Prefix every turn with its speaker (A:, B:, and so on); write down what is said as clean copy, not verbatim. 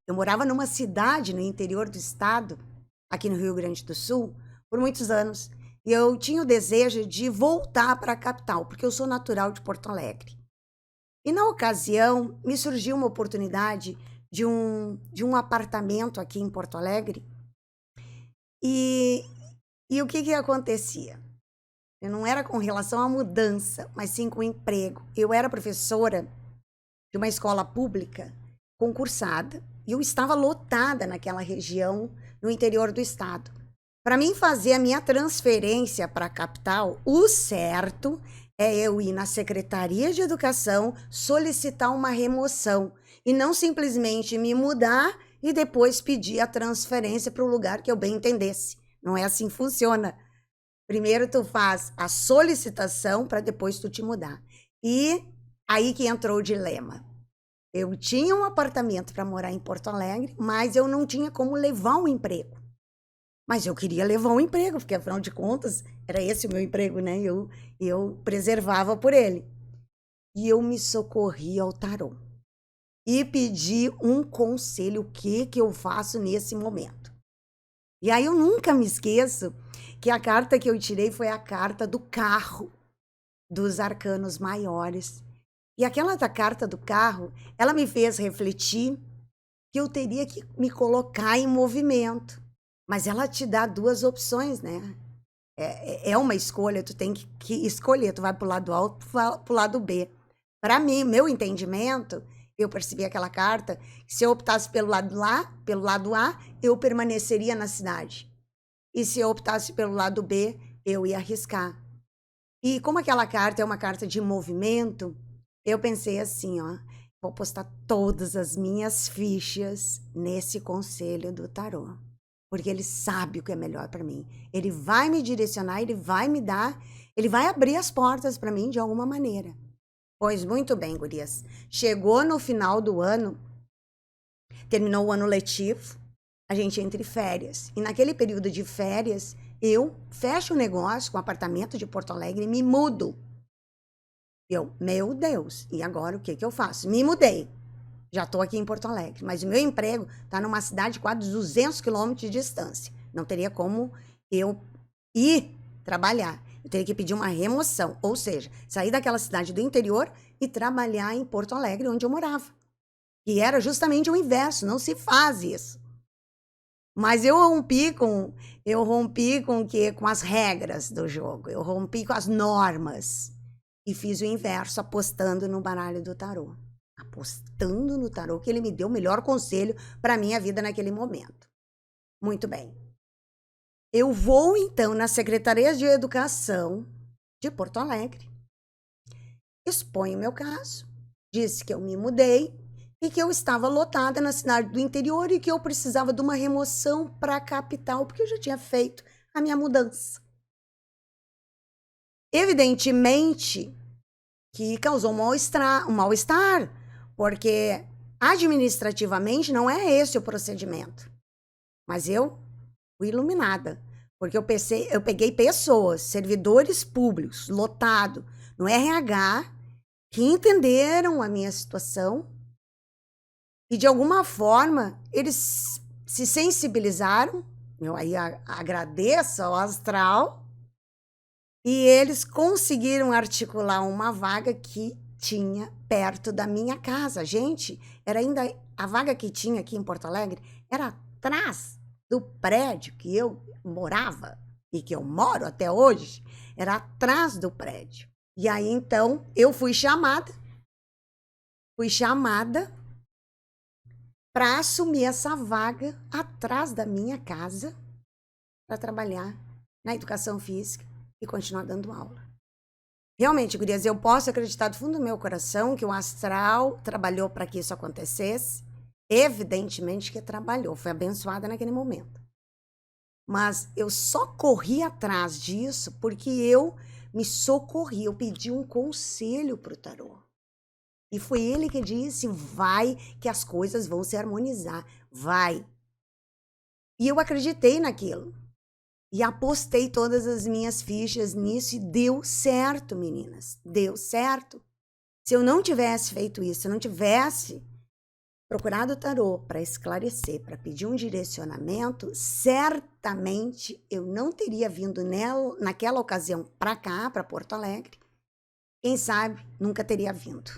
A: Eu morava numa cidade no interior do estado, aqui no Rio Grande do Sul, por muitos anos. E eu tinha o desejo de voltar para a capital, porque eu sou natural de Porto Alegre. E na ocasião, me surgiu uma oportunidade de um apartamento aqui em Porto Alegre. E, e o que que acontecia? Eu não era com relação à mudança, mas sim com o emprego. Eu era professora de uma escola pública concursada e eu estava lotada naquela região no interior do estado. Para mim fazer a minha transferência para a capital, o certo é eu ir na Secretaria de Educação solicitar uma remoção e não simplesmente me mudar e depois pedir a transferência para o lugar que eu bem entendesse. Não é assim que funciona. Primeiro tu faz a solicitação para depois tu te mudar. E aí que entrou o dilema. Eu tinha um apartamento para morar em Porto Alegre, mas eu não tinha como levar um emprego. Mas eu queria levar um emprego, porque afinal de contas era esse o meu emprego, né? Eu preservava por ele. E eu me socorri ao tarô e pedi um conselho, o que que eu faço nesse momento. E aí eu nunca me esqueço que a carta que eu tirei foi a carta do carro, dos arcanos maiores. E aquela da carta do carro, ela me fez refletir que eu teria que me colocar em movimento. Mas ela te dá duas opções, né? É uma escolha, tu tem que escolher, tu vai pro lado A ou pro lado B. Para mim, meu entendimento, eu percebi aquela carta, se eu optasse pelo lado lá, pelo lado A, eu permaneceria na cidade. E se eu optasse pelo lado B, eu ia arriscar. E como aquela carta é uma carta de movimento, eu pensei assim, ó, vou postar todas as minhas fichas nesse conselho do tarô, porque ele sabe o que é melhor para mim. Ele vai me direcionar, ele vai me dar, ele vai abrir as portas para mim de alguma maneira. Pois muito bem, gurias. Chegou no final do ano, terminou o ano letivo, a gente entra em férias. E naquele período de férias, eu fecho o negócio com o apartamento de Porto Alegre e me mudo. Meu Deus, e agora o que que eu faço? Me mudei. Já estou aqui em Porto Alegre, mas o meu emprego está numa cidade de quase 200 quilômetros de distância. Não teria como eu ir trabalhar. Eu teria que pedir uma remoção, ou seja, sair daquela cidade do interior e trabalhar em Porto Alegre, onde eu morava. E era justamente o inverso, não se faz isso. Mas eu rompi com o quê? Com as regras do jogo. Eu rompi com as normas e fiz o inverso, apostando no baralho do tarô. Apostando no tarô, que ele me deu o melhor conselho para minha vida naquele momento. Muito bem. Eu vou então na Secretaria de Educação de Porto Alegre. Exponho o meu caso. Disse que eu me mudei e que eu estava lotada na cidade do interior e que eu precisava de uma remoção para a capital, porque eu já tinha feito a minha mudança. Evidentemente que causou um mal-estar, porque administrativamente não é esse o procedimento. Mas eu fui iluminada, porque eu peguei pessoas, servidores públicos, lotado, no RH, que entenderam a minha situação e, de alguma forma, eles se sensibilizaram. Eu aí agradeço ao astral. E eles conseguiram articular uma vaga que tinha perto da minha casa. Gente, era ainda a vaga que tinha aqui em Porto Alegre, era atrás do prédio que eu morava e que eu moro até hoje, era atrás do prédio. E aí então eu fui chamada para assumir essa vaga atrás da minha casa para trabalhar na educação física e continuar dando aula. Realmente, gurias, eu posso acreditar do fundo do meu coração que o astral trabalhou para que isso acontecesse. Evidentemente que trabalhou, foi abençoada naquele momento. Mas eu só corri atrás disso porque eu me socorri, eu pedi um conselho para o tarô. E foi ele que disse, vai que as coisas vão se harmonizar, vai. E eu acreditei naquilo. E apostei todas as minhas fichas nisso e deu certo, meninas. Deu certo. Se eu não tivesse feito isso, se eu não tivesse procurado o tarô para esclarecer, para pedir um direcionamento, certamente eu não teria vindo naquela ocasião para cá, para Porto Alegre. Quem sabe nunca teria vindo.